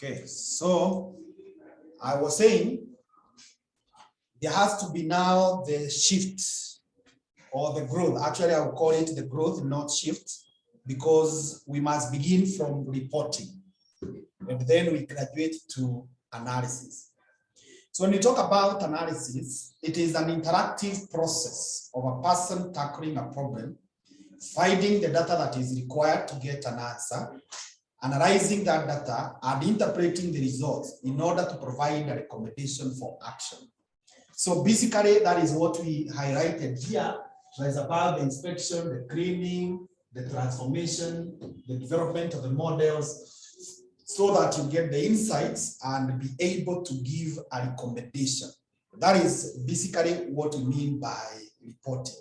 Okay, so I was saying there has to be now the shift or the growth. Actually, I would call it the growth, not shift, because we must begin from reporting and then we graduate to analysis. So when we talk about analysis, it is an interactive process of a person tackling a problem, finding the data that is required to get an answer, analyzing that data, and interpreting the results in order to provide a recommendation for action. So basically, that is what we highlighted here. So it's about the inspection, the cleaning, the transformation, the development of the models, so that you get the insights and be able to give a recommendation. That is basically what we mean by reporting,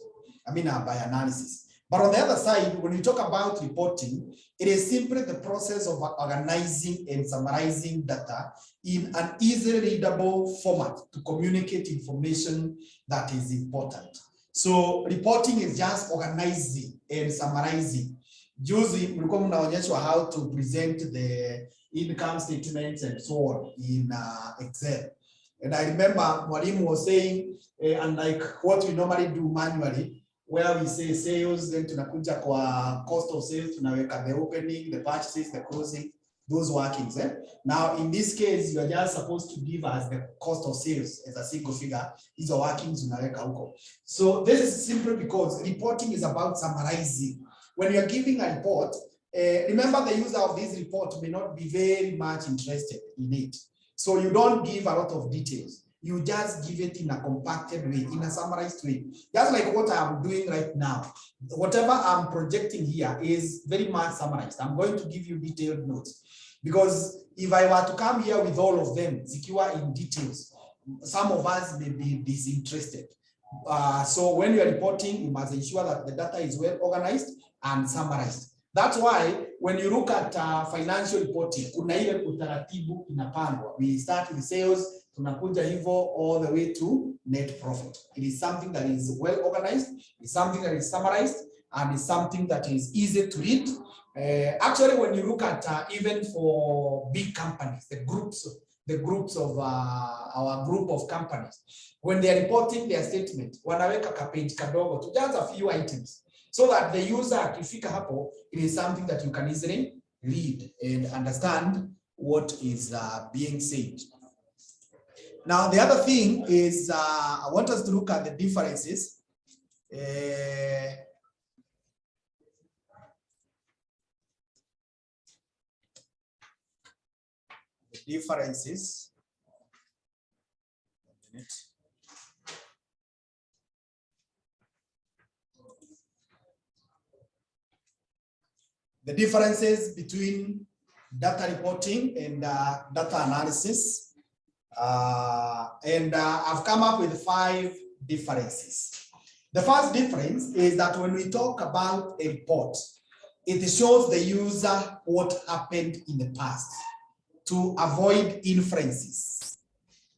by analysis. But on the other side, when we talk about reporting, it is simply the process of organizing and summarizing data in an easily readable format to communicate information that is important. So reporting is just organizing and summarizing. Using how to present the income statements and so on in Excel. And I remember Mwalimu was saying, unlike what we normally do manually, where we say sales, then tunakuja kwa cost of sales, tunaweka the opening, the purchases, the closing, those workings. Now, in this case, you are just supposed to give us the cost of sales as a single figure. These are workings unaweka huko. So this is simply because reporting is about summarizing. When you are giving a report, remember the user of this report may not be very much interested in it. So you don't give a lot of details. You just give it in a compacted way, in a summarized way. Just like what I'm doing right now. Whatever I'm projecting here is very much summarized. I'm going to give you detailed notes. Because if I were to come here with all of them, secure in details, some of us may be disinterested. So when you're reporting, you must ensure that the data is well organized and summarized. That's why when you look at financial reporting, kuna ile utaratibu inapangwa. We start with sales, tunakuja hivyo all the way to net profit. It is something that is well organized, it's something that is summarized, and it's something that is easy to read. Actually, when you look at even for big companies, the groups of our group of companies, when they are reporting their statement, wanaweka kapage kadogo to just a few items, so that the user akifika hapo, it is something that you can easily read and understand what is being said. Now, the other thing is, I want us to look at the differences. The differences. The differences between data reporting and data analysis. I've come up with 5 differences. The first difference is that when we talk about a report, it shows the user what happened in the past to avoid inferences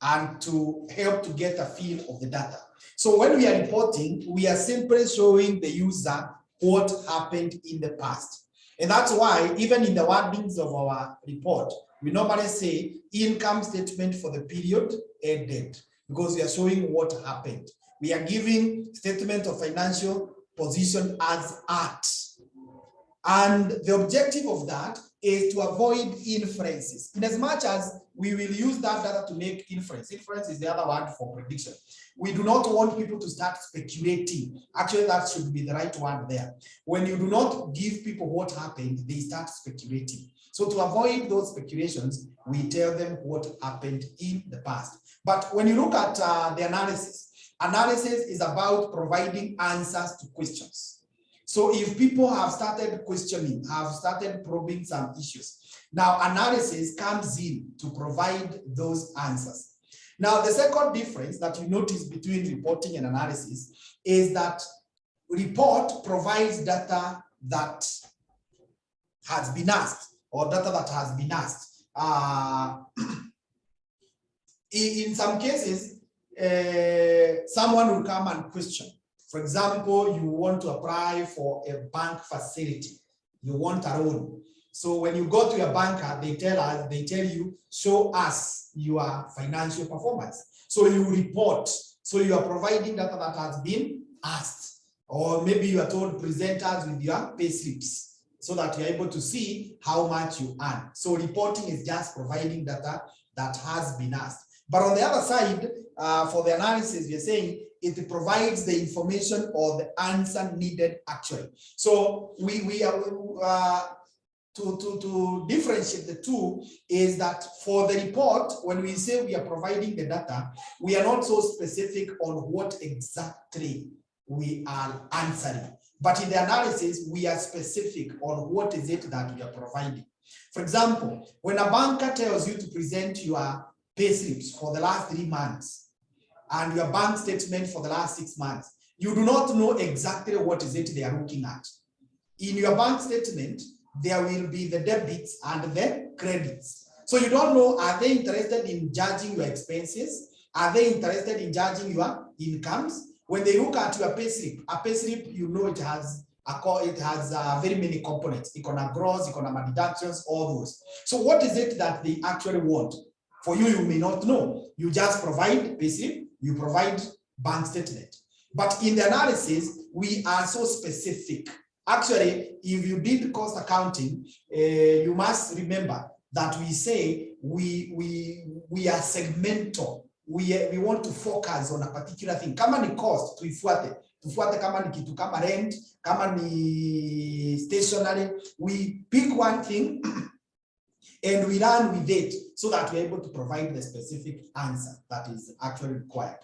and to help to get a feel of the data. So when we are reporting, we are simply showing the user what happened in the past. And that's why even in the wordings of our report, we normally say income statement for the period ended, because we are showing what happened. We are giving statement of financial position as at. And the objective of that is to avoid inferences. In as much as we will use that data to make inference. Inference is the other word for prediction. We do not want people to start speculating. Actually, that should be the right word there. When you do not give people what happened, they start speculating. So to avoid those speculations, we tell them what happened in the past. But when you look at the analysis is about providing answers to questions. So if people have started questioning, have started probing some issues, now analysis comes in to provide those answers. Now, the second difference that you notice between reporting and analysis is that report provides data that has been asked, or data that has been asked. In some cases, someone will come and question. For example, you want to apply for a bank facility. You want a loan. So when you go to your banker, they tell you, show us your financial performance. So you report. So you are providing data that has been asked, or maybe you are told present us with your pay slips so that you're able to see how much you earn. So reporting is just providing data that has been asked. But on the other side, for the analysis, we are saying it provides the information or the answer needed actually. So we are to differentiate the two is that for the report, when we say we are providing the data, we are not so specific on what exactly we are answering. But in the analysis, we are specific on what is it that we are providing. For example, when a banker tells you to present your pay slips for the last 3 months and your bank statement for the last 6 months, you do not know exactly what is it they are looking at. In your bank statement, there will be the debits and the credits. So you don't know, are they interested in judging your expenses? Are they interested in judging your incomes? When they look at your pay slip, a pay slip, you know it has very many components, economic gross, economic deductions, all those. So what is it that they actually want? For you, you may not know. You just provide pay slip, you provide bank statement. But in the analysis, we are so specific. Actually, if you did cost accounting, you must remember that we say we are segmental. We want to focus on a particular thing. Kama ni cost, tuifuate kama ni kitu kama rent, kama ni stationery. We pick one thing and we run with it so that we're able to provide the specific answer that is actually required.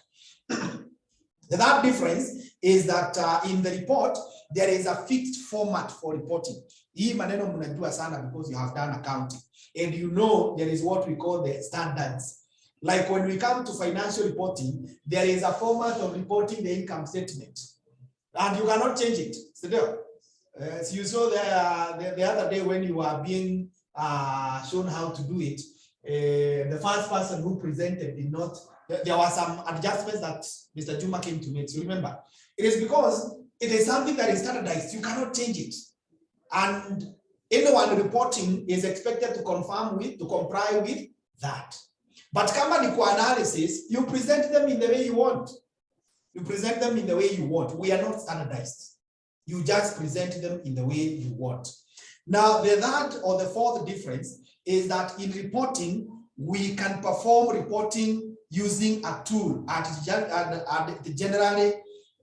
The third difference is that in the report, there is a fixed format for reporting. Hii maneno mnajua sana because you have done accounting. And you know there is what we call the standards. Like when we come to financial reporting, there is a format of reporting the income statement. And you cannot change it. So you saw the other day when you were being shown how to do it, the first person who presented did not. There were some adjustments that Mr. Juma came to make. So remember, it is because it is something that is standardized. You cannot change it. And anyone reporting is expected to comply with that. But kama ni kwa analysis, you present them in the way you want. You present them in the way you want. We are not standardized. You just present them in the way you want. Now, the third or the fourth difference is that in reporting, we can perform reporting using a tool and it generally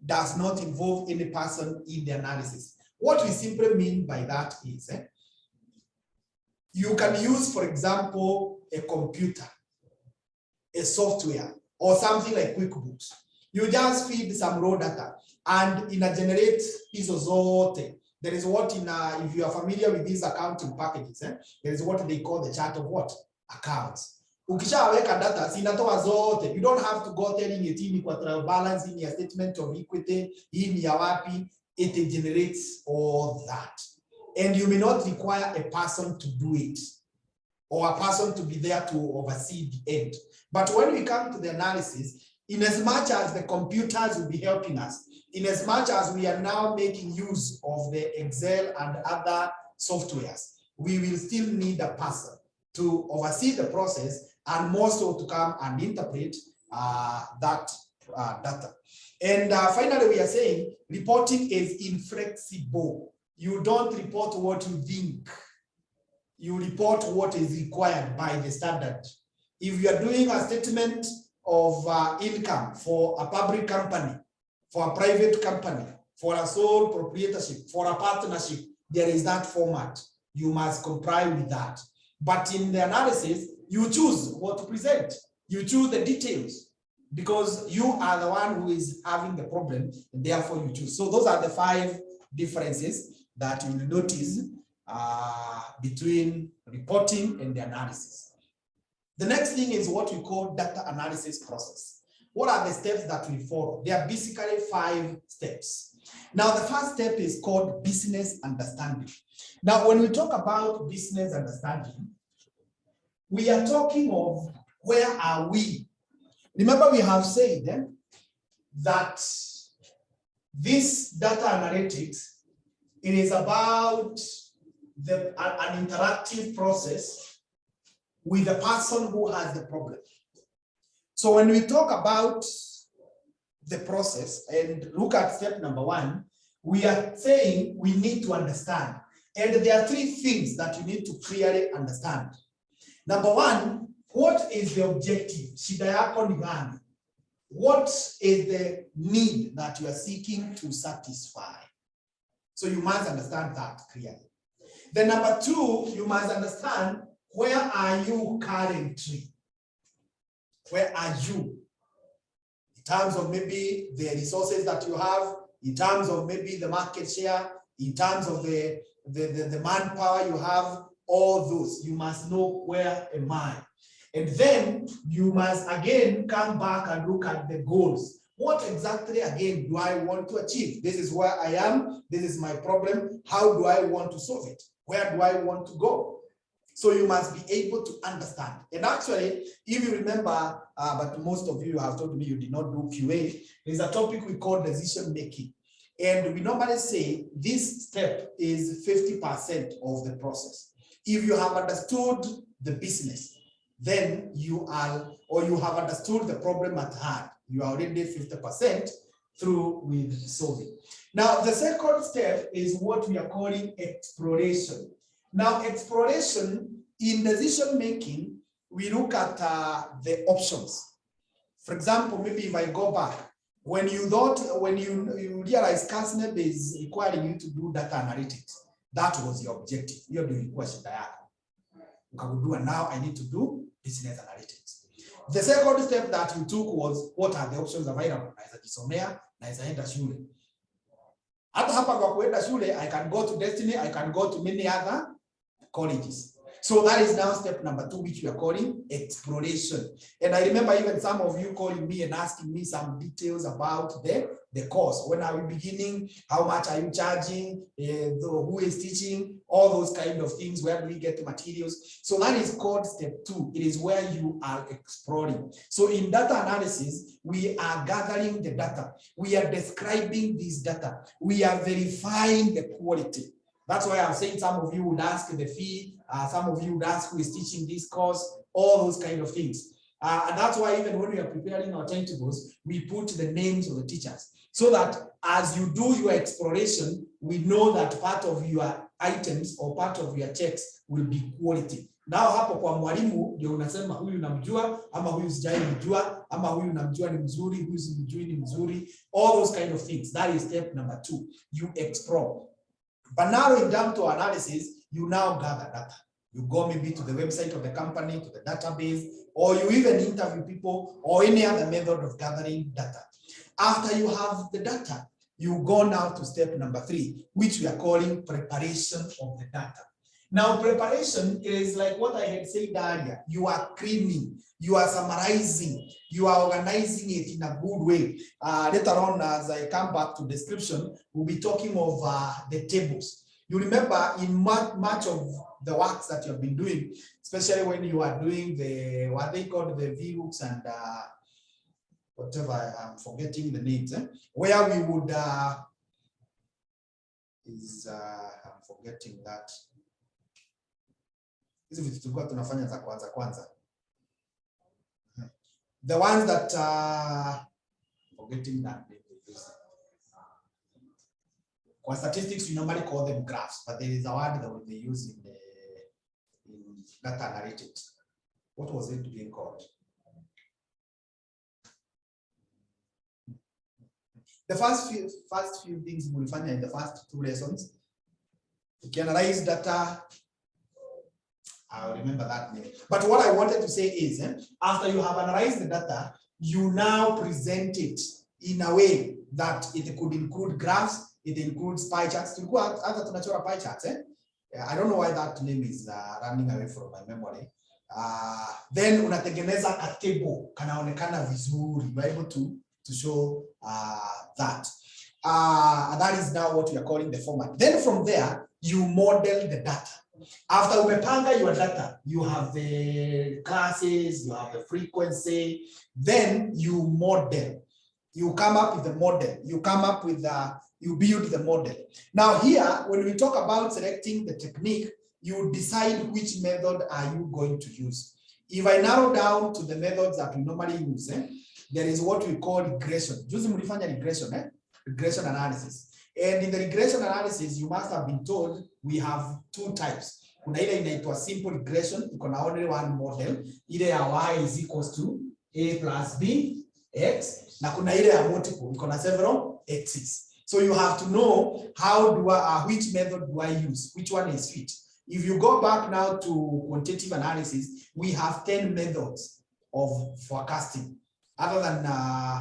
does not involve any person in the analysis. What we simply mean by that is you can use, for example, a computer, a software, or something like QuickBooks. You just feed some raw data and in a generate hizo zote. There is what if you are familiar with these accounting packages, there is what they call the chart of what? Accounts. Ukishaweka data zinatoa zote. You don't have to go telling it in kwa trial balance, in your statement of equity, in your wapi. It generates all that. And you may not require a person to do it or a person to be there to oversee the end. But when we come to the analysis, in as much as the computers will be helping us, in as much as we are now making use of the Excel and other softwares, we will still need a person to oversee the process and more so to come and interpret that data. And finally, we are saying reporting is inflexible. You don't report what you think. You report what is required by the standard. If you are doing a statement of income for a public company, for a private company, for a sole proprietorship, for a partnership, there is that format. You must comply with that. But in the analysis, you choose what to present. You choose the details because you are the one who is having the problem, and therefore you choose. So those are the 5 differences that you will notice between reporting and the analysis. The next thing is what we call data analysis process. What are the steps that we follow? There are basically 5 steps. Now, the first step is called business understanding. Now, when we talk about business understanding, we are talking of where are we? Remember, we have said that this data analytics, it is about an interactive process with the person who has the problem. So when we talk about the process and look at step number 1, we are saying we need to understand. And there are 3 things that you need to clearly understand. Number 1, what is the objective? Shida yako ni gani? What is the need that you are seeking to satisfy? So you must understand that clearly. Then number 2, you must understand, where are you currently? Where are you? In terms of maybe the resources that you have, in terms of maybe the market share, in terms of the manpower you have, all those, you must know, where am I? And then you must again come back and look at the goals. What exactly, again, do I want to achieve? This is where I am. This is my problem. How do I want to solve it? Where do I want to go? So you must be able to understand. And actually, if you remember, but most of you have told me you did not do QA, there's a topic we call decision making. And we normally say this step is 50% of the process. If you have understood the business, then you are, or you have understood the problem at hand, you are already 50% through with solving. Now, the second step is what we are calling exploration. Now, exploration in decision making, we look at the options. For example, maybe if I go back, when you realize CASNEB is requiring you to do data analytics, that was your objective. You're doing question. And now I need to do business analytics. The second step that you took was, what are the options available? Naeza jisomea, naeza enda shule. Hata hapa kwa kuenda shule, I can go to Destiny, I can go to many other colleges. So that is now step number 2, which we are calling exploration. And I remember even some of you calling me and asking me some details about the course. When are we beginning? How much are you charging? Who is teaching? All those kind of things. Where do we get the materials? So that is called step 2. It is where you are exploring. So in data analysis, we are gathering the data. We are describing this data. We are verifying the quality. That's why I'm saying some of you would ask the fee, some of you would ask who is teaching this course, all those kind of things. And that's why even when we are preparing our timetables, we put the names of the teachers, so that as you do your exploration, we know that part of your items or part of your checks will be quality. Now hapo kwa mwalimu ndio unasema huyu namjua, ama huyu sijai mjua, ama huyu namjua ni mzuri, huyu simjui ni mzuri, all those kind of things. That is step number 2. You explore. But now in terms of analysis, you now gather data. You go maybe to the website of the company, to the database, or you even interview people, or any other method of gathering data. After you have the data, you go now to step number 3, which we are calling preparation of the data. Now, preparation is like what I had said earlier. You are cleaning, you are summarizing, you are organizing it in a good way. Later on, as I come back to description, we'll be talking of the tables. You remember in much of the works that you have been doing, especially when you are doing the, what they call the VLOOKUPs and whatever, I'm forgetting the names, where we would, I'm forgetting that. The ones that forgetting that. For statistics, we normally call them graphs, but there is a word that they use in data analytics. What was it being called? The first few things we will find in the first 2 lessons. You can analyze data. I'll remember that name. But what I wanted to say is, after you have analyzed the data, you now present it in a way that it could include graphs, it includes pie charts. Pie charts, I don't know why that name is running away from my memory. Then unatengeneza a table, kanaonekana vizuri. You're able to show that. And that is now what we are calling the format. Then from there, you model the data. After umepanga your data, you have the classes, you have the frequency, then you model. You come up with the model. You come up with you build the model. Now here, when we talk about selecting the technique, you decide which method are you going to use. If I narrow down to the methods that we normally use, there is what we call regression. Juzi mlifanya regression, regression analysis. And in the regression analysis, you must have been told we have two types. Kuna ile inaitwa simple regression, iko na only one model, ile ya y is equals to a plus b x, na kuna ile ya multiple, iko na several x's. So you have to know how do which method do I use, which one is fit. If you go back now to quantitative analysis, we have 10 methods of forecasting. Other than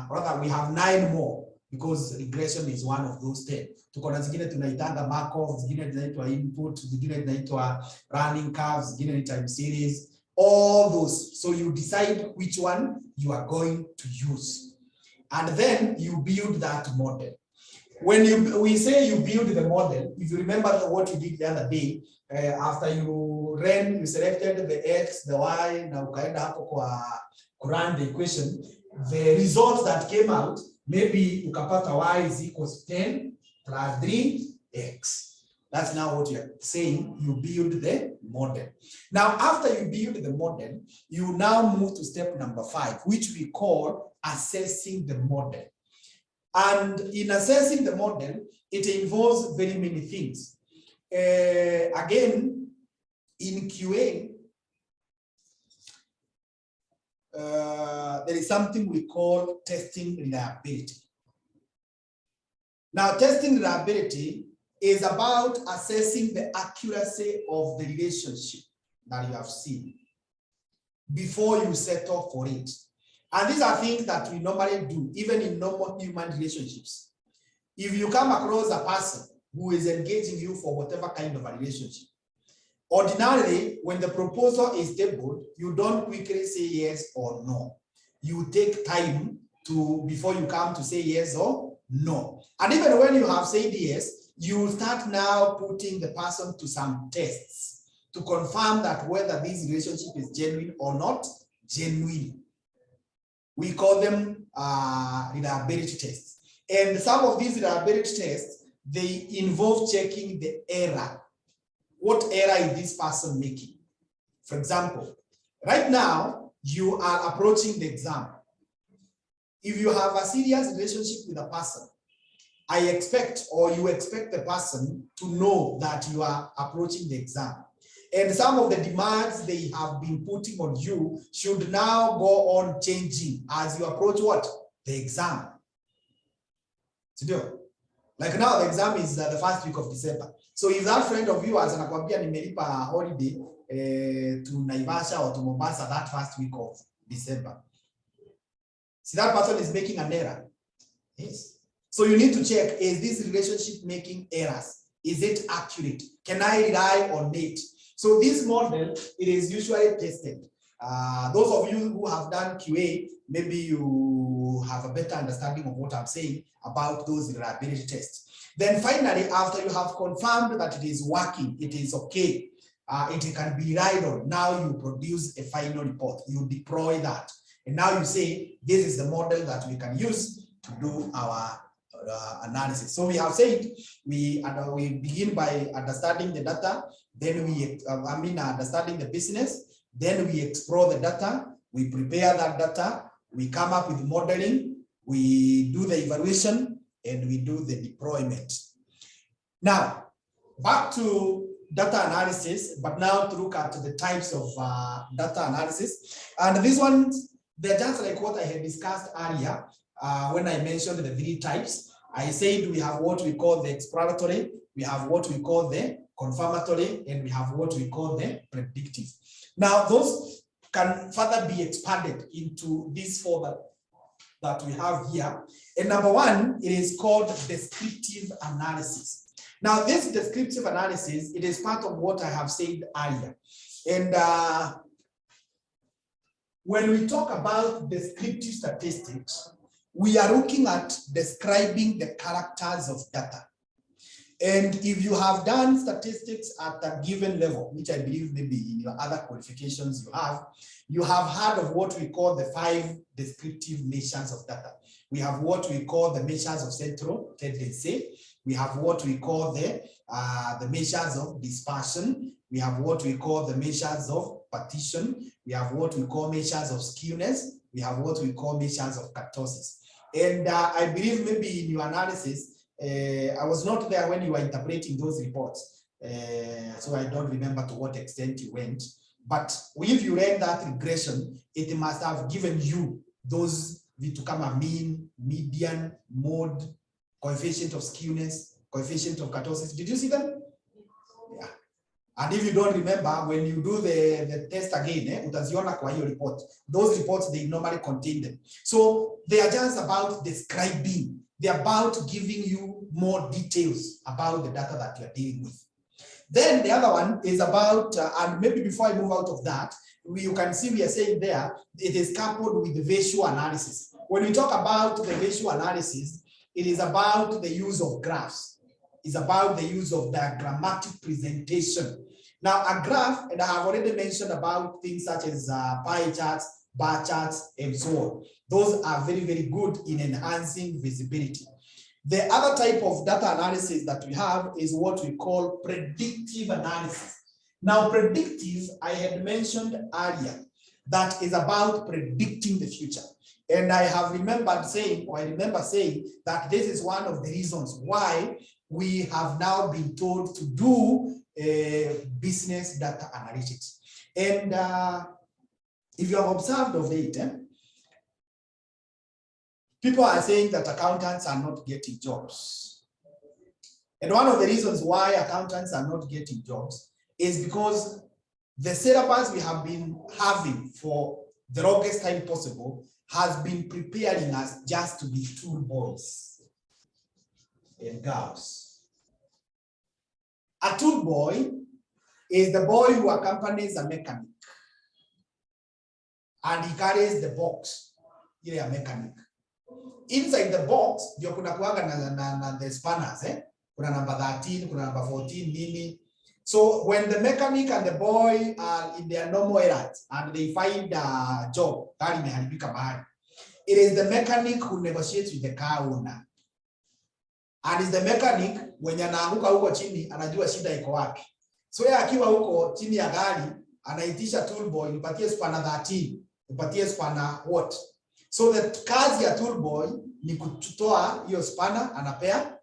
rather, we have 9 more because regression is one of those 10. Tuko na zingine tunaitanga Markov, zingine zinaitwa input, zingine zinaitwa running curves, zingine ni time series, all those. So you decide which one you are going to use. And then you build that model. When we say you build the model, if you remember what you did the other day, after you selected the x, the y, na ukaenda hapo kwa run the equation, the result that came out, maybe ukapata y is equals 10 plus 3x. That's now what you're saying, you build the model. Now, after you build the model, you now move to step number 5, which we call assessing the model. And in assessing the model, it involves very many things. Again, in QA, there is something we call testing reliability. Now, testing reliability is about assessing the accuracy of the relationship that you have seen before you settle for it. And these are things that we normally do, even in normal human relationships. If you come across a person who is engaging you for whatever kind of a relationship, ordinarily, when the proposal is tabled, you don't quickly say yes or no. You take time before you come to say yes or no. And even when you have said yes, you start now putting the person to some tests to confirm that whether this relationship is genuine or not genuine. We call them reliability tests. And some of these reliability tests, they involve checking the error. What error is this person making? For example, right now, you are approaching the exam. If you have a serious relationship with a person, I expect, or you expect the person to know that you are approaching the exam. And some of the demands they have been putting on you should now go on changing as you approach what? The exam. Like now the exam is the first week of December. So if that friend of yours anakuambia nimelipa holiday to Naivasha or to Mombasa that first week of December, see, that person is making an error. Yes. So you need to check, is this relationship making errors? Is it accurate? Can I rely on it? So this model, it is usually tested. Those of you who have done QA, maybe you have a better understanding of what I'm saying about those reliability tests. Then finally, after you have confirmed that it is working, it is okay, it can be relied on, now you produce a final report, you deploy that. And now you say, this is the model that we can use to do our analysis. So we have said, we begin by understanding the data, then we, understanding the business, then we explore the data, we prepare that data, we come up with modeling, we do the evaluation, and we do the deployment. Now, back to data analysis, but now to look at the types of data analysis. And these ones, they're just like what I had discussed earlier when I mentioned the 3 types. I said we have what we call the exploratory, we have what we call the confirmatory, and we have what we call the predictive. Now, those can further be expanded into these 4 that we have here. And number 1, it is called descriptive analysis. Now, this descriptive analysis, it is part of what I have said earlier. And when we talk about descriptive statistics, we are looking at describing the characters of data. And if you have done statistics at a given level, which I believe maybe in your other qualifications you have heard of what we call the 5 descriptive nations of data. We have what we call the measures of central tendency. We have what we call the measures of dispersion. We have what we call the measures of partition. We have what we call measures of skewness. We have what we call measures of kurtosis. And I believe maybe in your analysis, I was not there when you were interpreting those reports. So I don't remember to what extent you went. But if you read that regression, it must have given you those to come a mean, median, mode, coefficient of skewness, coefficient of kurtosis. Did you see them? Yeah. And if you don't remember, when you do the test again, utaziona kwa hiyo report. Those reports, they normally contain them. So they are just about describing, they're about giving you more details about the data that you are dealing with. Then the other one is about, and maybe before I move out of that, you can see we are saying there, it is coupled with the visual analysis. When we talk about the visual analysis, it is about the use of graphs. It's about the use of diagrammatic presentation. Now, a graph, and I have already mentioned about things such as pie charts, bar charts, and so on. Those are very, very good in enhancing visibility. The other type of data analysis that we have is what we call predictive analysis. Now, predictive, I had mentioned earlier, that is about predicting the future. And I have remembered saying, or I remember saying that this is one of the reasons why we have now been told to do business data analytics. And if you have observed of it, people are saying that accountants are not getting jobs. And one of the reasons why accountants are not getting jobs is because the syllabus we have been having for the longest time possible has been preparing us just to be tool boys and girls. A tool boy is the boy who accompanies a mechanic and he carries the box, ile a mechanic. Inside the box, ndio kuna kuwaga na the spanners, kuna number 13, kuna number 14, nini. So when the mechanic and the boy are in their normal errands and they find a job, it is the mechanic who negotiates with the car owner. And it's the mechanic when anaanguka huko chini anajua shida iko wapi. So yeye akiwa huko chini ya gari anaitisha tool boy, nipatie spanner 13, nipatie spanner what. So the kazi ya tool boy ni kutoa hiyo spanner, anapea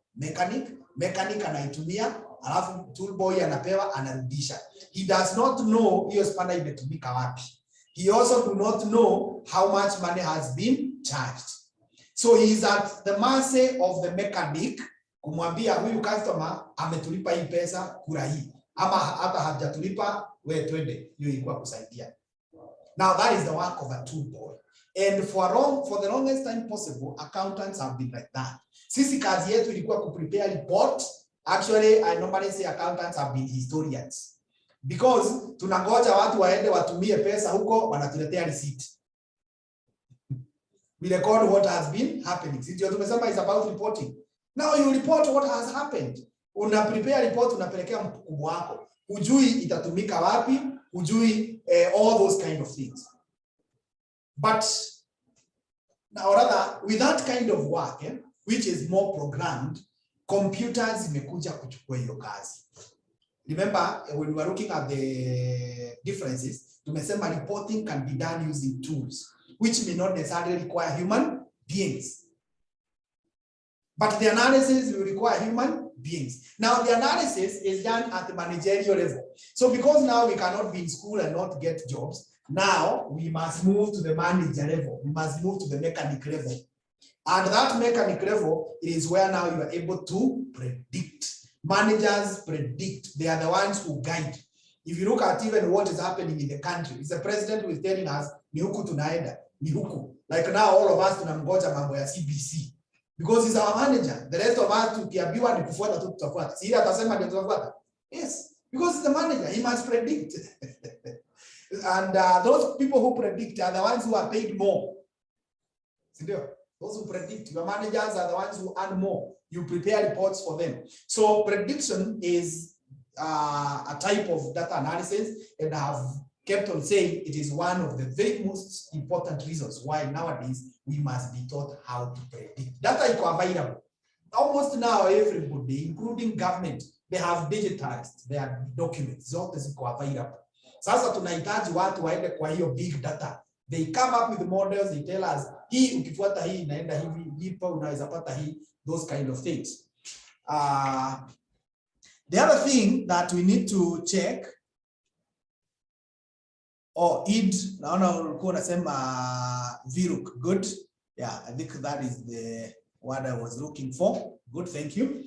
mechanic anaitumia, alafu tool boy anapewa, anarudisha. He does not know hiyo spanner imetumika wapi. He also do not know how much money has been charged. So he is at the mercy of the mechanic kumwambia huyu customer ametulipa hii pesa kura hii, ama hata hajatulipa, wewe twende, hiyo ilikuwa kusaidia. Now that is the work of a tool boy. And for the longest time possible, accountants have been like that. Sisi kazi yetu ilikuwa kuprepare report. Actually, I normally say accountants have been historians. Because tunangoja watu waende watumie pesa huko, wanatuletea receipt. We record what has been happening. Sisi tumesema is about reporting. Now you report what has happened. Una prepare report, unapelekea mkubwa wako. Hujui itatumika wapi, hujui all those kind of things. But now rather, with that kind of work, which is more programmed, computers imekuja kuchukua hiyo kazi. Remember, when we were looking at the differences, tumesema reporting can be done using tools, which may not necessarily require human beings. But the analysis will require human beings. Now, the analysis is done at the managerial level. So because now we cannot be in school and not get jobs, now we must move to the manager level. We must move to the mechanic level. And that mechanic level is where now you are able to predict. Managers predict. They are the ones who guide. If you look at even what is happening in the country, it's the president who is telling us, ni huku tunaenda, ni huku. Like now all of us tunamgoja mambo ya CBC. Because he's our manager. The rest of us tukiambiwa ni kufuata tu tutafuata. Si atasema ndio tutafuata. Yes, because he's the manager, he must predict. And those people who predict are the ones who are paid more. Those who predict, your managers are the ones who earn more. You prepare reports for them. So prediction is a type of data analysis, and I have kept on saying it is one of the very most important reasons why nowadays we must be taught how to predict. Data is available. Almost now everybody, including government, they have digitized their documents. Zote ziko available. Sasa tunahitaji watu waende kwa hiyo big data. They come up with models, they tell us, hii ukifuata hii inaenda hivi, lipa unaweza pata hii, those kind of things. The other thing that we need to check, naona ulikuwa unasema Viruk, good. Yeah, I think that is the what I was looking for. Good, thank you.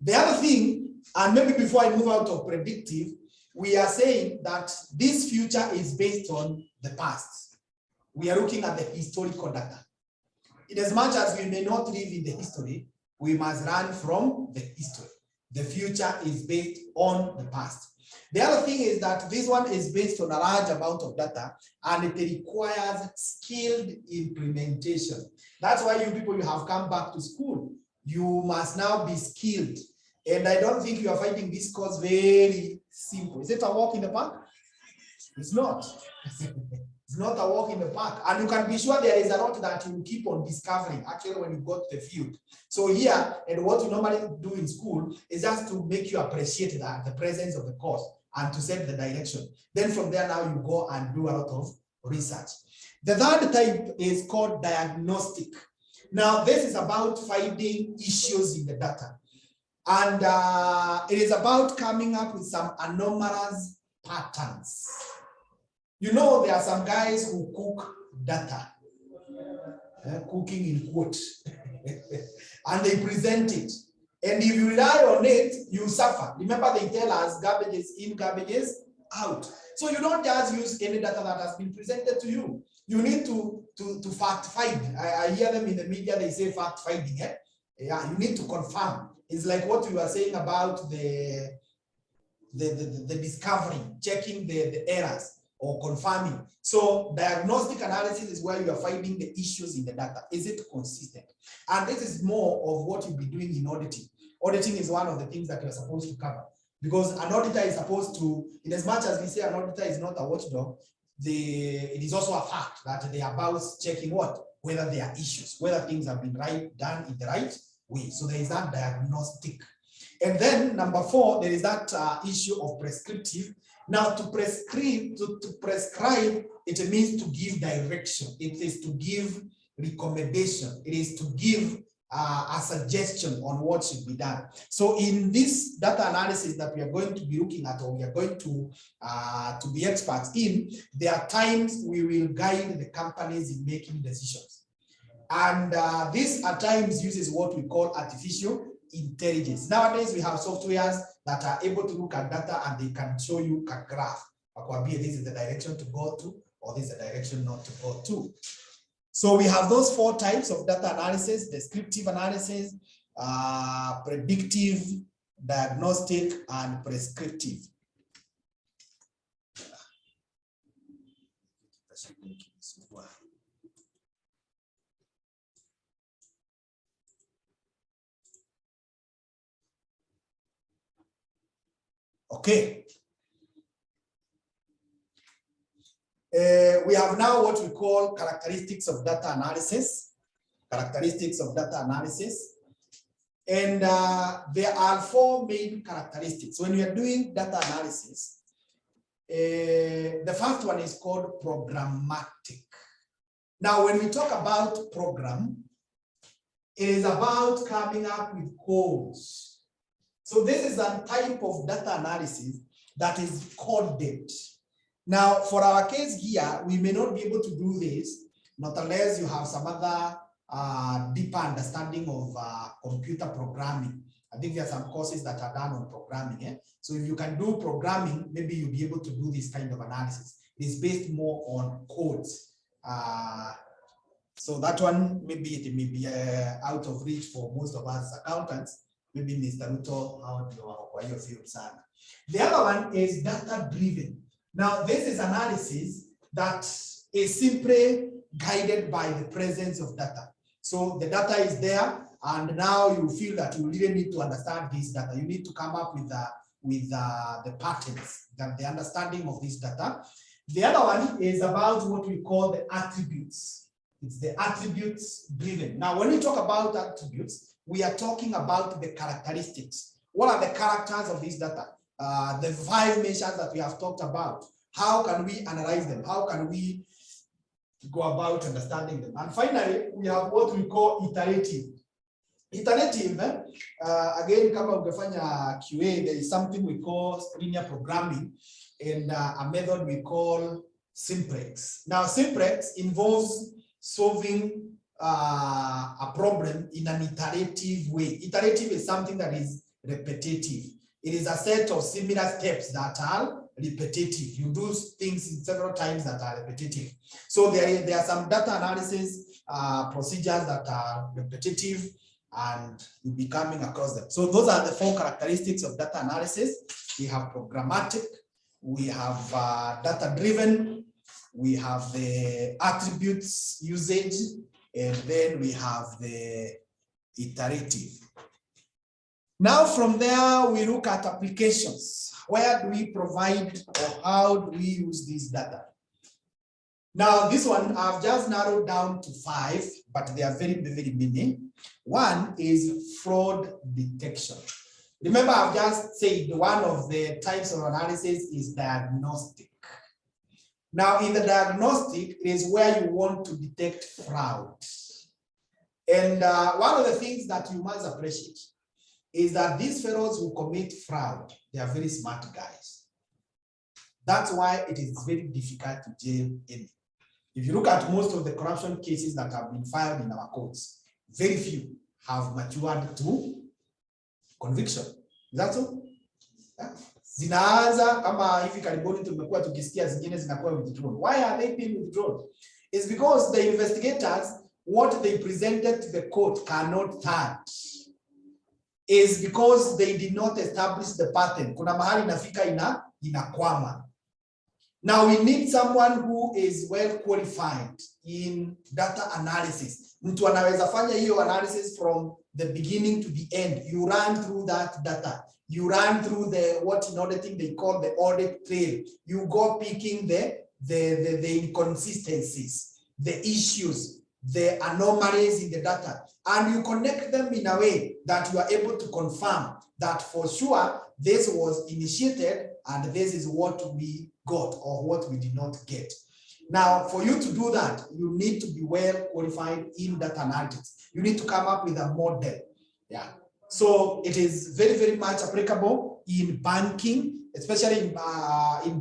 The other thing, and maybe before I move out of predictive, we are saying that this future is based on the past. We are looking at the historical data. In as much as we may not live in the history, we must learn from the history. The future is based on the past. The other thing is that this one is based on a large amount of data and it requires skilled implementation. That's why you people, you have come back to school. You must now be skilled. And I don't think you are finding this course very simple. Is it a walk in the park? It's not. It's not a walk in the park. And you can be sure there is a lot that you keep on discovering actually when you go to the field. So here, and what you normally do in school is just to make you appreciate that the presence of the course and to set the direction. Then from there now you go and do a lot of research. The third type is called diagnostic. Now this is about finding issues in the data. And it is about coming up with some anomalous patterns. You know, there are some guys who cook data, cooking in quotes, and they present it. And if you rely on it, you suffer. Remember, they tell us garbage is in, garbage is out. So you don't just use any data that has been presented to you. You need to fact find. I hear them in the media, they say fact finding. Yeah, you need to confirm. It's like what we were saying about the discovery, checking the errors or confirming. So diagnostic analysis is where you are finding the issues in the data. Is it consistent? And this is more of what you'll be doing in auditing. Auditing is one of the things that you're supposed to cover, because an auditor is supposed to, in as much as we say an auditor is not a watchdog, it is also a fact that they are about checking what? Whether there are issues, whether things have been done in the right way. So there is that diagnostic. And then number 4, there is that issue of prescriptive. Now to prescribe, it means to give direction. It is to give recommendation. It is to give a suggestion on what should be done. So in this data analysis that we are going to be looking at, or we are going to be experts in, there are times we will guide the companies in making decisions. And this at times uses what we call artificial intelligence. Nowadays, we have softwares that are able to look at data and they can show you a graph. This is the direction to go to, or this is the direction not to go to. So we have those 4 types of data analysis: descriptive analysis, predictive, diagnostic, and prescriptive. Okay. We have now what we call characteristics of data analysis. Characteristics of data analysis. And there are 4 main characteristics. When we are doing data analysis, the first one is called programmatic. Now, when we talk about program, it is about coming up with codes. So this is a type of data analysis that is coded. Now, for our case here, we may not be able to do this, not unless you have some other deeper understanding of computer programming. I think there are some courses that are done on programming. So if you can do programming, maybe you'll be able to do this kind of analysis. It's based more on codes. So that one, maybe it may be out of reach for most of us accountants. Maybe Mr. Ruto, the other one is data-driven. Now, this is analysis that is simply guided by the presence of data. So the data is there, and now you feel that you really need to understand this data. You need to come up with the patterns, the understanding of this data. The other one is about what we call the attributes. It's the attributes driven. Now, when we talk about attributes, we are talking about the characteristics. What are the characters of this data? The 5 measures that we have talked about. How can we analyze them? How can we go about understanding them? And finally, we have what we call iterative. Iterative, again, kama ungefanya QA, there is something we call linear programming and a method we call simplex. Now, simplex involves solving a problem in an iterative way. Iterative is something that is repetitive. It is a set of similar steps that are repetitive. You do things several times that are repetitive. So there are some data analysis procedures that are repetitive, and you'll be coming across them. So those are the 4 characteristics of data analysis. We have programmatic, we have data-driven, we have the attributes usage, and then we have the iterative. Now from there, we look at applications. Where do we provide or how do we use this data? Now, this one I've just narrowed down to 5, but they are very, very many. One is fraud detection. Remember, I've just said one of the types of analysis is diagnostic. Now, in the diagnostic is where you want to detect fraud. And one of the things that you must appreciate is that these fellows who commit fraud, they are very smart guys. That's why it is very difficult to jail any. If you look at most of the corruption cases that have been filed in our courts, very few have matured to conviction. Is that so? Yeah. Zinaanza kama hivi karibuni tumekuwa tukisikia zingine zinakuwa withdrawn. Why are they being withdrawn? It's because the investigators, what they presented to the court cannot touch. Is because they did not establish the pattern. Kuna mahali inafika inakwama. Now we need someone who is well qualified in data analysis. Mtu anaweza fanya hiyo analysis from the beginning to the end. You run through that data. You run through the what in auditing they call the audit trail. You go picking the inconsistencies, the issues, the anomalies in the data, and you connect them in a way that you are able to confirm that for sure this was initiated and this is what we got or what we did not get. Now, for you to do that, you need to be well qualified in data analytics. You need to come up with a model. Yeah. So it is very, very much applicable in banking, especially in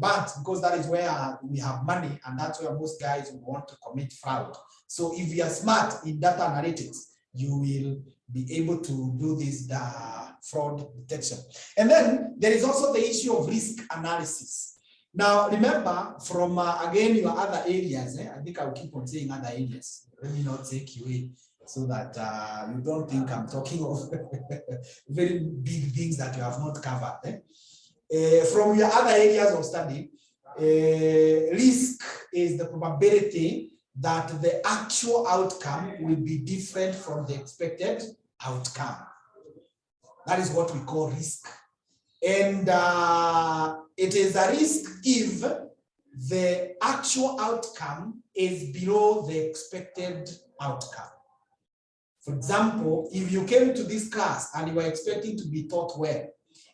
banks, because that is where we have money and that's where most guys want to commit fraud. So if you are smart in data analytics, you will be able to do this fraud detection. And then there is also the issue of risk analysis. Now, remember from, again, your other areas, I think I'll keep on saying other areas. Let me not say QA so that you don't think I'm talking of very big things that you have not covered. From your other areas of study, risk is the probability that the actual outcome will be different from the expected outcome. That is what we call risk. And it is a risk if the actual outcome is below the expected outcome. For example, if you came to this class and you were expecting to be taught well,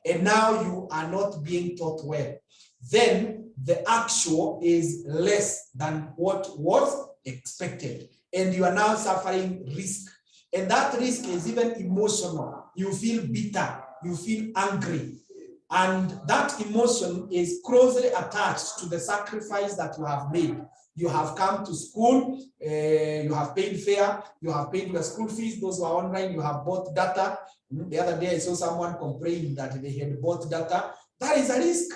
and now you are not being taught well, then the actual is less than what was expected, and you are now suffering risk. And that risk is even emotional. You feel bitter, you feel angry. And that emotion is closely attached to the sacrifice that you have made. You have come to school, you have paid fare, you have paid your school fees, those who are online, you have bought data. The other day I saw someone complain that they had bought data. That is a risk.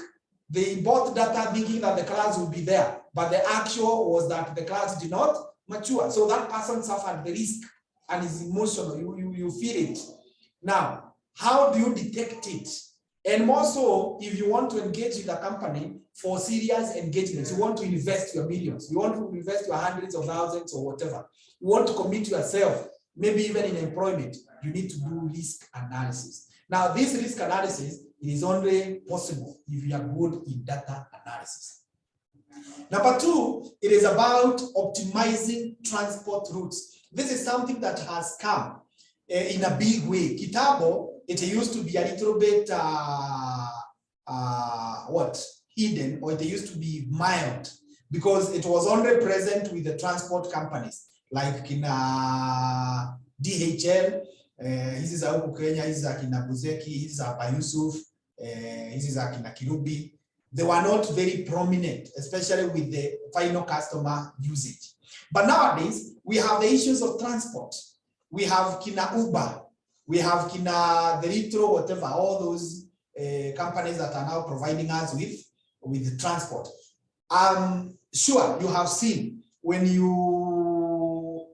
They bought data thinking that the class would be there, but the actual was that the class did not mature. So that person suffered the risk and is emotional, you feel it. Now, how do you detect it? And more so, if you want to engage with a company for serious engagements, you want to invest your millions, you want to invest your hundreds of thousands or whatever, you want to commit yourself, maybe even in employment, you need to do risk analysis. Now, this risk analysis is only possible if you are good in data analysis. Number two, it is about optimizing transport routes. This is something that has come in a big way. Kitambo, it used to be a little bit hidden, or it used to be mild, because it was only present with the transport companies like kina DHL, hizi za huku Kenya, hizi za kina Buzeki, hizi za Bayusuf, hizi za kina Kirubi. They were not very prominent, especially with the final customer usage. But nowadays, we have the issues of transport. We have kina Uber, we have kina the Litro, whatever, all those companies that are now providing us with the transport. Sure, you have seen when you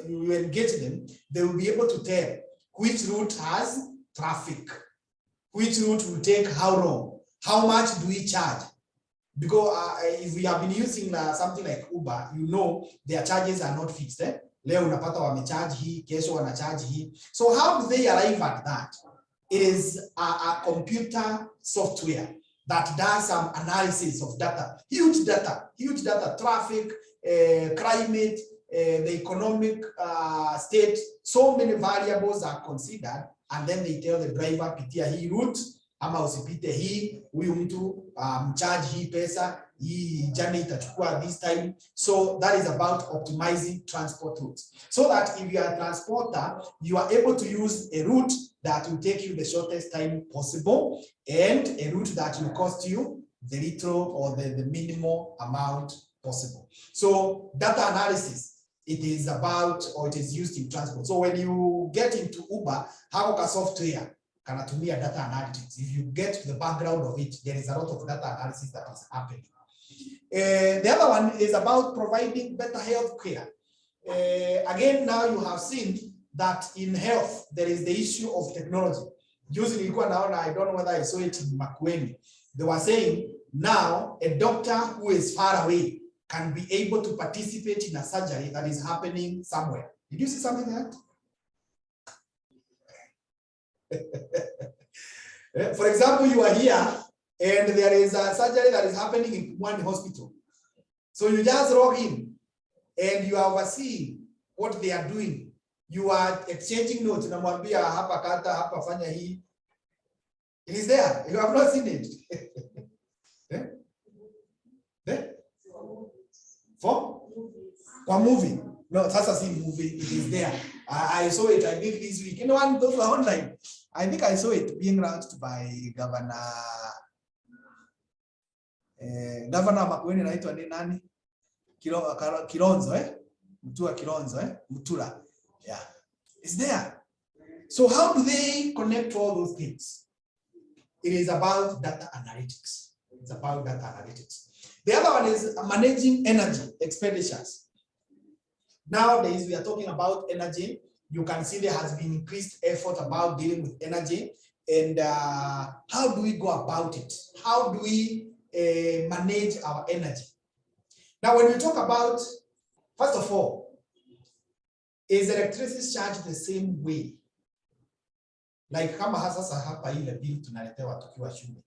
engage them, they will be able to tell which route has traffic, which route will take how long, how much do we charge. Because if we have been using something like Uber, you know their charges are not fixed. Leo unapata wamecharge hii, kesho wanacharge hii. So how do they arrive at that? It is a computer software that does some analysis of data, huge data, traffic, climate, the economic state. So many variables are considered, and then they tell the driver, pitia hii route, ama usipite hii, huyu mtu charge hii pesa, hii journey itachukua this time. So that is about optimizing transport routes, so that if you are a transporter, you are able to use a route that will take you the shortest time possible, and a route that will cost you the little or the minimal amount possible. So data analysis, it is about, or it is used in transport. So when you get into Uber, how ka software kanatumia data analytics. If you get to the background of it, there is a lot of data analysis that is happening. The other one is about providing better health care. Again, now you have seen that in health, there is the issue of technology. Usually, I don't know whether I saw it in Makueni. They were saying now a doctor who is far away can be able to participate in a surgery that is happening somewhere. Did you see something like that? For example, you are here and there is a surgery that is happening in one hospital. So you just log in and you are overseeing what they are doing. You are exchanging notes. Namwambia hapa kata, hapa fanya hii. It is there. You have not seen it. For movie. No, that's a movie. It is there. I saw it, I think this week. Anyone, those who are online, I think I saw it being launched by Governor Makueni naitwa ni nani? Kilonzo, Mutula. Yeah. It's there. So how do they connect all those things? It is about data analytics. It's about data analytics. The other one is managing energy expenditures. Nowadays, we are talking about energy. You can see there has been increased effort about dealing with energy. And how do we go about it? How do we manage our energy? Now, when we talk about, first of all, is electricity charged the same way? Like kama sasa hapa ile bill tunaletewa tukiwa shule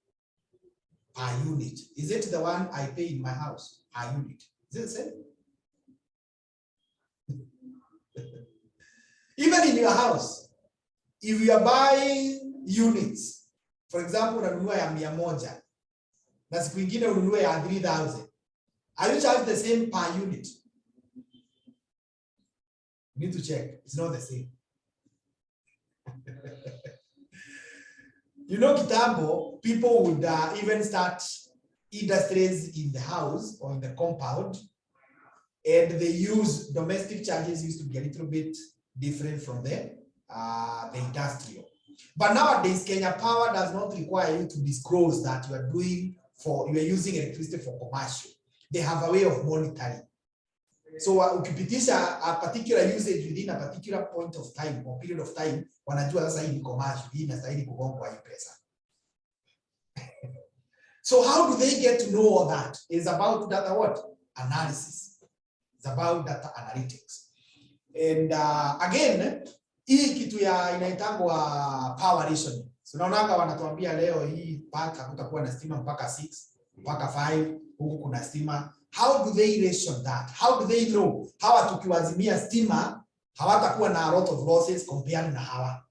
per unit. Is it the one I pay in my house per unit? Is it the same? Even in your house, if you are buying units, for example, unanunua ya 100 na siku nyingine ununue ya 3000, are you charged the same per unit? You need to check. It's not the same. You know, kitambo, people would even start industries in the house or in the compound, and they use domestic charges used to be a little bit different from the industrial. But nowadays, Kenya Power does not require you to disclose that you are using electricity for commercial. They have a way of monitoring. So ukipitisha a particular usage within a particular point of time or period of time, wanajua sasa hii ni commercial, hii inastahili kugongwa hii pesa. So how do they get to know all that? It's about data what? Analysis. It's about data analytics. And again, hii kitu ya inaitangwa power rationing. So naonanga wanatuambia leo hii park hakutakuwa na stima mpaka 6, mpaka 5, huku kuna stima. how do they ration that? How do they know? Hawa tukiwazimia stima, hawatakuwa na a lot of losses compared na hawa.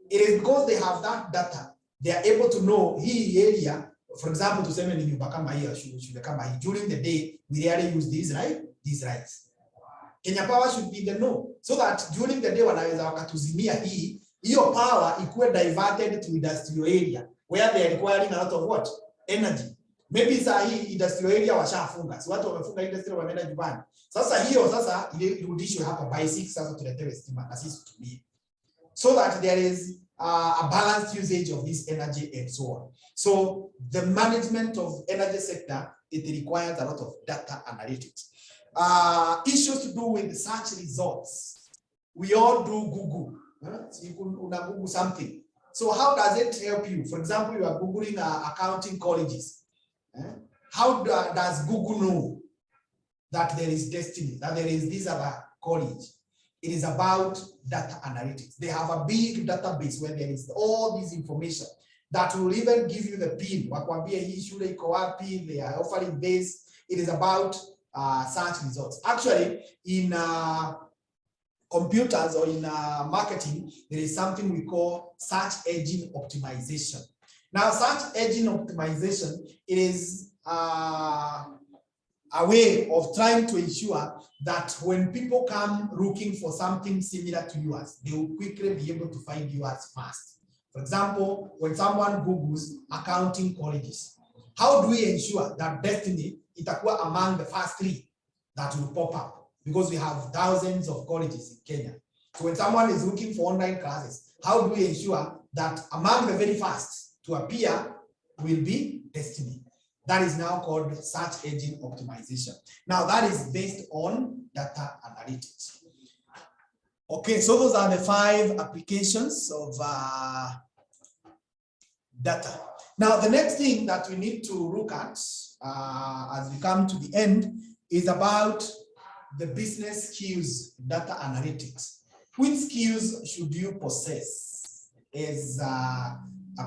It is because they have that data. They are able to know hii area, for example, tuseme ni nyumba kama hii, shule kama hii. During the day, we rarely use these, right? These rights. Kenya Power should be the no. So that during the day, wanaweza wakatuzimia hii, hiyo power ikuwe diverted to industrial area, where they are requiring a lot of what? Energy. Maybe saa hii industrial area washafunga. Si watu wamefunga industrial wameenda nyumbani. Sasa hiyo sasa irudishwe hapa by 6 sasa tuletewe stima na sisi tutumie. So that there is a balanced usage of this energy and so on. So the management of energy sector, it requires a lot of data analytics. Issues to do with search results. We all do Google. So you can Google something. So how does it help you? For example, you are Googling accounting colleges. How does Google know that there is destiny, that there is this other college? It is about data analytics. They have a big database where there is all this information that will even give you the pin. Wakwambia hii shule iko wapi, they are offering this. It is about search results. Actually, in computers or in marketing, there is something we call search engine optimization. Now, search engine optimization, it is a way of trying to ensure that when people come looking for something similar to yours, they will quickly be able to find yours fast. For example, when someone Googles accounting colleges, how do we ensure that Destiny itakuwa among the first 3 that will pop up? Because we have thousands of colleges in Kenya. So when someone is looking for online classes, how do we ensure that among the very first to appear will be Destiny? That is now called search engine optimization. Now that is based on data analytics. Okay, so those are the 5 applications of data. Now the next thing that we need to look at as we come to the end is about the business skills, data analytics. Which skills should you possess as a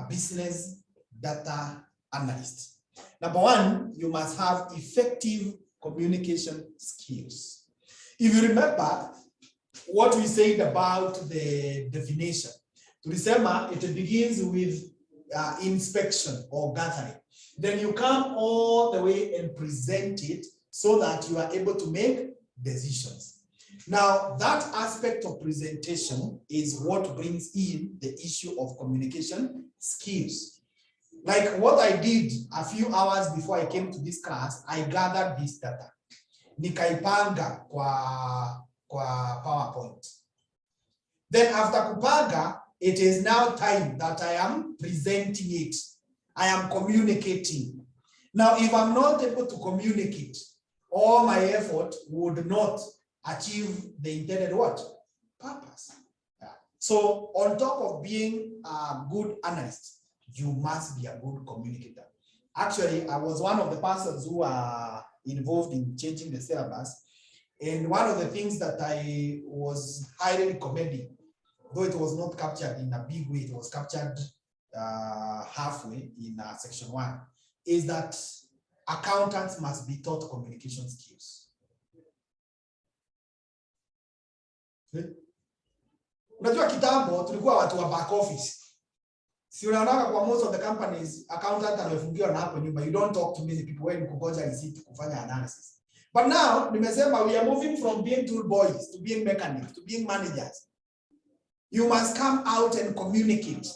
business data analyst? Number 1, you must have effective communication skills. If you remember what we said about the definition, tulisema it begins with inspection or gathering. Then you come all the way and present it so that you are able to make decisions. Now, that aspect of presentation is what brings in the issue of communication skills. Like what I did a few hours before I came to this class, I gathered this data. Nikaipanga kwa PowerPoint. Then after kupanga, it is now time that I am presenting it. I am communicating. Now, if I'm not able to communicate, all my effort would not achieve the intended what? Purpose. So on top of being a good analyst, you must be a good communicator. Actually, I was one of the persons who are involved in changing the syllabus. And one of the things that I was highly recommending, though it was not captured in a big way, it was captured halfway in section 1, is that accountants must be taught communication skills. Unajua kitambo tulikuwa watu wa back office. Si unaona kwa most of the companies accountant amefungiwa na hapo nyumba. You don't talk to many people when kungoja receipt kufanya analysis. But now nimesema we are moving from being tool boys to being mechanics to being managers. You must come out and communicate.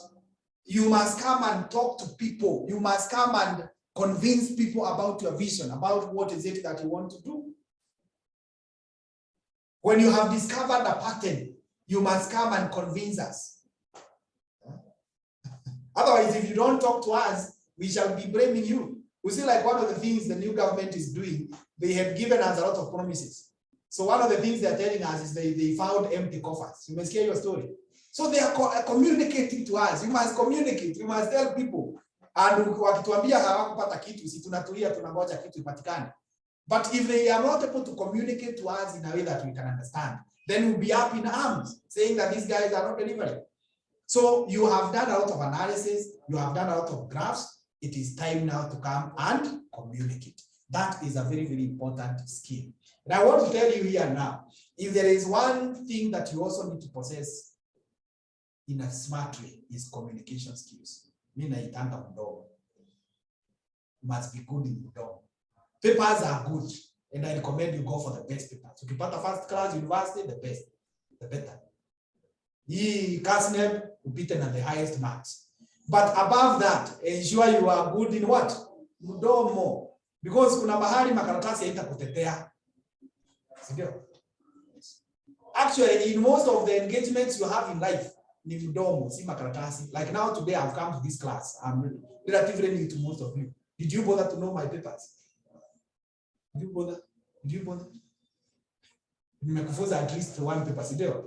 You must come and talk to people. You must come and convince people about your vision, about what is it that you want to do. When you have discovered a pattern, you must come and convince us. Otherwise, if you don't talk to us, we shall be blaming you. We see like one of the things the new government is doing, they have given us a lot of promises. So one of the things they're telling us is they found empty coffers. You must hear your story. So they are communicating to us. You must communicate. You must tell people. And wakituambia hawakupata kitu, si tunatulia tunangoja kitu ipatikane. But if they are not able to communicate to us in a way that we can understand, then we'll be up in arms saying that these guys are not delivering. So you have done a lot of analysis, you have done a lot of graphs. It is time now to come and communicate. That is a very, very important skill. And I want to tell you here now, if there is one thing that you also need to possess in a smart way, is communication skills. Mimi naitanga mdomo. Must be good in mdomo. Papers are good, and I recommend you go for the best papers. Ukipata first class university, the best, the better. Hii CASNEB upite na the highest marks. But above that, ensure you are good in what? Mdomo. Because kuna bahari makaratasi haitakutetea. Sindio? Actually, in most of the engagements you have in life, ni mdomo, si makaratasi. Like now today I've come to this class. I'm relatively new to most of you. Did you bother to know my papers? Did you bother? Did you bother? Nimekufunza at least one paper, sindio?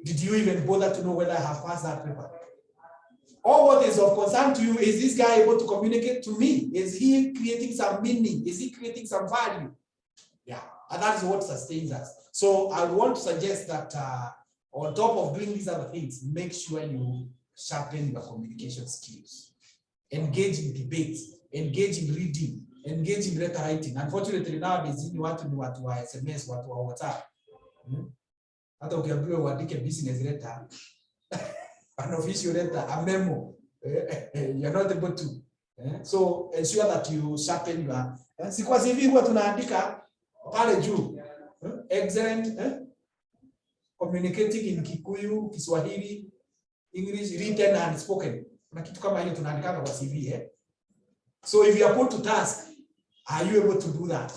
Did you even bother to know whether I have passed that paper? All what is of concern to you is this guy able to communicate to me? Is he creating some meaning? Is he creating some value? Yeah, and that is what sustains us. So I want to suggest that on top of doing these other things, make sure you sharpen your communication skills. Engage in debates, engage in reading, engage in letter writing. Unfortunately, nowadays, ni watu wa SMS, watu wa WhatsApp. Hata ukiambiwa uandike business letter, an official letter, a memo, you're not able to. So ensure that you sharpen your. Sikuwa hivi huwa tunaandika pale juu. Excellent. Communicating in Kikuyu, Kiswahili, English, written and spoken. Kuna kitu kama hiyo tunaandika kwa CV. So if you are put to task, are you able to do that?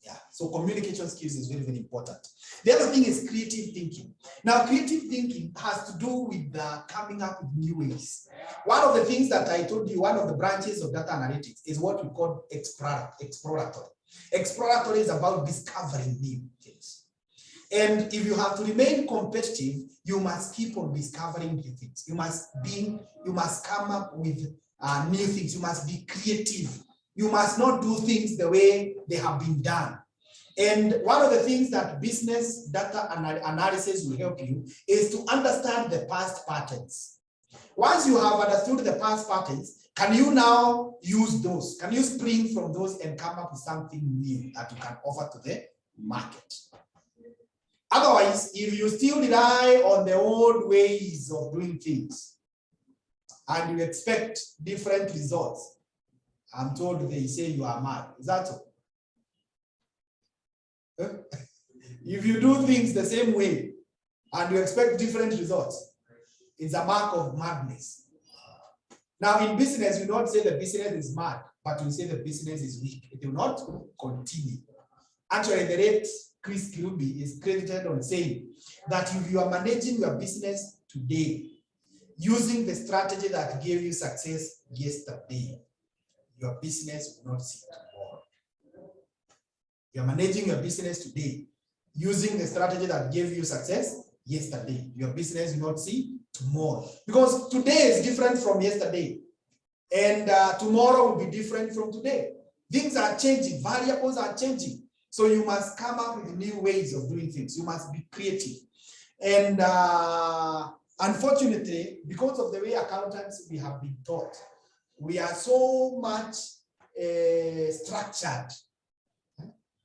Yeah. So communication skills is very, very important. The other thing is creative thinking. Now, creative thinking has to do with coming up with new ways. One of the things that I told you, one of the branches of data analytics is what we call exploratory. Exploratory is about discovering new things. And if you have to remain competitive, you must keep on discovering new things. You must come up with new things. You must be creative. You must not do things the way they have been done. And one of the things that business data analysis will help you is to understand the past patterns. Once you have understood the past patterns, can you now use those? Can you spring from those and come up with something new that you can offer to the market? Otherwise, if you still rely on the old ways of doing things and you expect different results, I'm told they say you are mad. Is that so? If you do things the same way and you expect different results, it's a mark of madness. Now in business, you don't say the business is mad, but you say the business is weak. It will not continue. Actually, the late Chris Kirubi is credited on saying that if you are managing your business today, using the strategy that gave you success yesterday, your business will not see tomorrow. You're managing your business today using the strategy that gave you success yesterday. Your business will not see tomorrow. Because today is different from yesterday. And tomorrow will be different from today. Things are changing. Variables are changing. So you must come up with new ways of doing things. You must be creative. And unfortunately, because of the way accountants we have been taught, we are so much structured.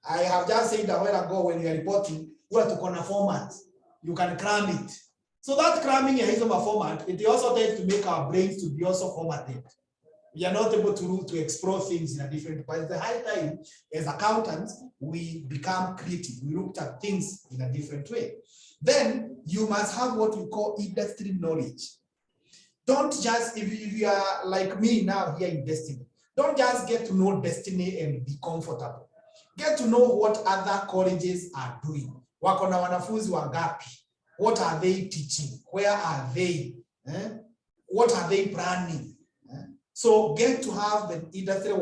I have just said a while ago when you are reporting, where to corner format, you can cram it. So that cramming a format, it also tends to make our brains to be also formatted. We are not able to explore things in a different way. It's the high time as accountants, we become creative. We looked at things in a different way. Then you must have what we call industry knowledge. Don't just, if you are like me now here in Destiny, don't just get to know Destiny and be comfortable. Get to know what other colleges are doing. Wako na wanafunzi wangapi? What are they teaching? Where are they? What are they planning? So get to have the industry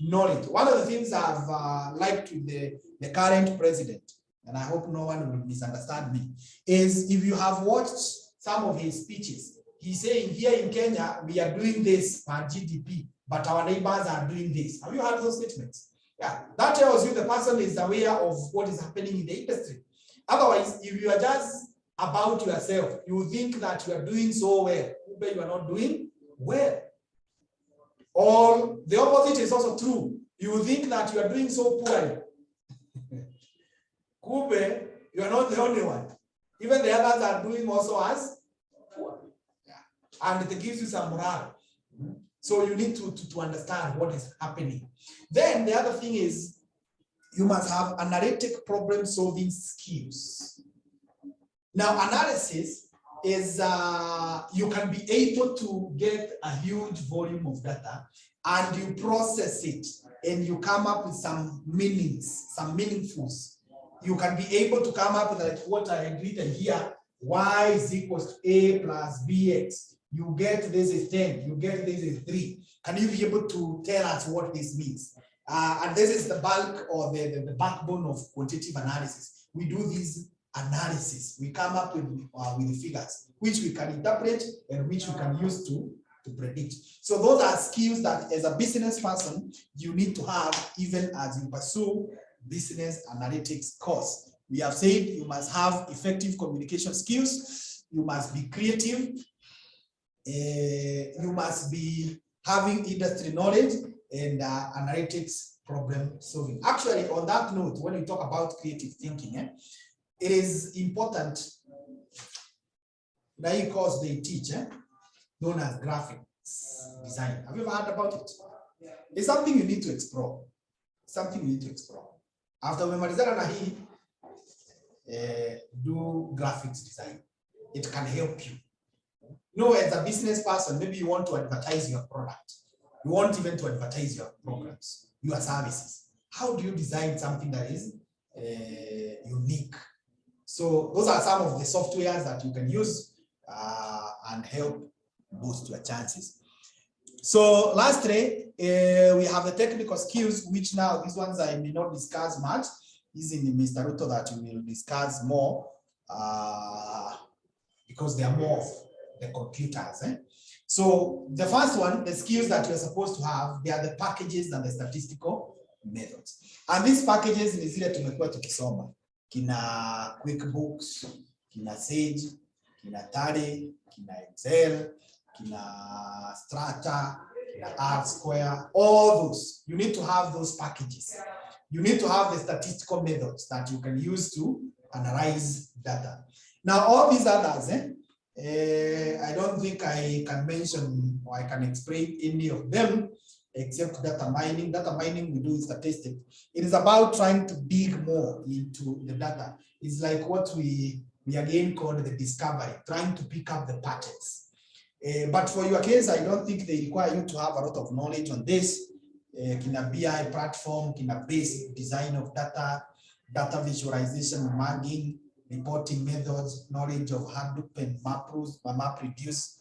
knowledge. One of the things I've liked with the current president, and I hope no one will misunderstand me, is if you have watched some of his speeches, he's saying here in Kenya, we are doing this per GDP, but our neighbors are doing this. Have you heard those statements? Yeah, that tells you the person is aware of what is happening in the industry. Otherwise, if you are just about yourself, you think that you are doing so well, but you are not doing well. Or the opposite is also true. You think that you are doing so poorly. Kube, you are not the only one. Even the others are doing also as poor. Yeah. And it gives you some morale. So you need to understand what is happening. Then the other thing is you must have analytic problem solving skills. Now analysis is you can be able to get a huge volume of data and you process it and you come up with some meanings, some meaningfuls. You can be able to come up with like what I had written here, y is equals to a plus bx. You get this is 10, you get this is 3. Can you be able to tell us what this means? And this is the bulk or the backbone of quantitative analysis. We do this analysis. We come up with figures, which we can interpret and which we can use to predict. So those are skills that as a business person, you need to have even as you pursue business analytics course. We have said you must have effective communication skills. You must be creative. You must be having industry knowledge and analytics problem solving. Actually, on that note, when we talk about creative thinking, it is important. The course they teach, known as graphics design. Have you ever heard about it? It's something you need to explore. Something you need to explore. After memorization na hii, do graphics design. It can help you. You know, as a business person, maybe you want to advertise your product. You want even to advertise your programs, your services. How do you design something that is unique? So those are some of the softwares that you can use and help boost your chances. So lastly, we have the technical skills, which now these ones I may not discuss much. This is in Mr. Ruto that we will discuss more because they are more of the computers. So the first one, the skills that you're supposed to have, they are the packages and the statistical methods. And these packages ni zile tumekuwa tukisoma. Kina QuickBooks, kina Sage, kina Tally, kina Excel, kina Strata, kina R-Square, all those. You need to have those packages. You need to have the statistical methods that you can use to analyze data. Now, all these others, I don't think I can mention or I can explain any of them except data mining. Data mining we do statistics. It is about trying to dig more into the data. It's like what we again call the discovery, trying to pick up the patterns. But for your case, I don't think they require you to have a lot of knowledge on this. Kina BI platform, kina basic design of data, data visualization, mapping, reporting methods, knowledge of Hadoop and MapReduce.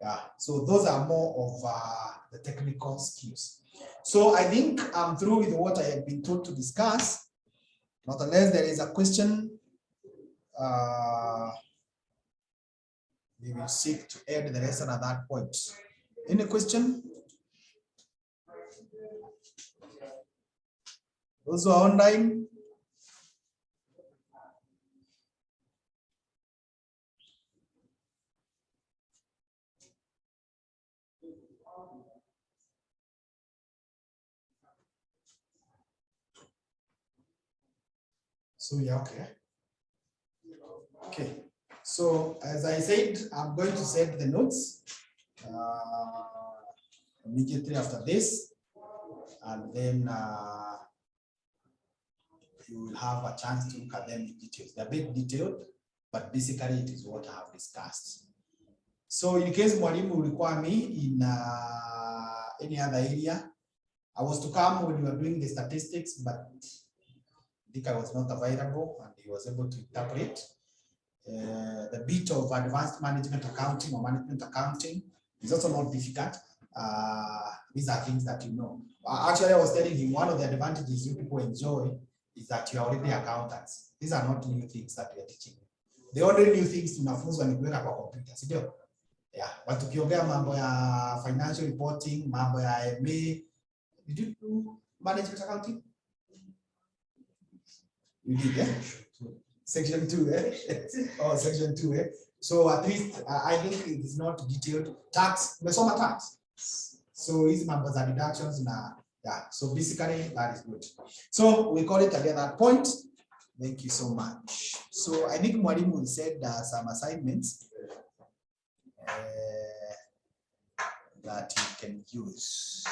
Yeah, so those are more of the technical skills. So I think I'm through with what I have been told to discuss. Not unless there is a question, we will seek to add the lesson at that point. Any question? Those who are online? So yeah, okay. Okay. So as I said, I'm going to send the notes immediately after this, and then you will have a chance to look at them in details. They're a bit detailed, but basically it is what I have discussed. So in case Mwalimu will require me in any other area, I was to come when we were doing the statistics, but Dika was not available and he was able to interpret. The bit of advanced management accounting or management accounting is also not difficult. These are things that you know. Actually, I was telling him one of the advantages you people enjoy is that you are already accountants. These are not new things that we are teaching. The only new things tunafunzwa ni kuweka kwa computer, si ndio? Yeah, but tukiongea mambo ya financial reporting, mambo ya MA, did you do management accounting? You did, eh? Section 2, eh? Oh, section 2, eh? So at least I think it's not detailed. Tax, umesoma tax. So hizi mambo za deductions na Yeah, so basically that is good. So we call it again that point. Thank you so much. So I think Mwalimu said some assignments that you can use.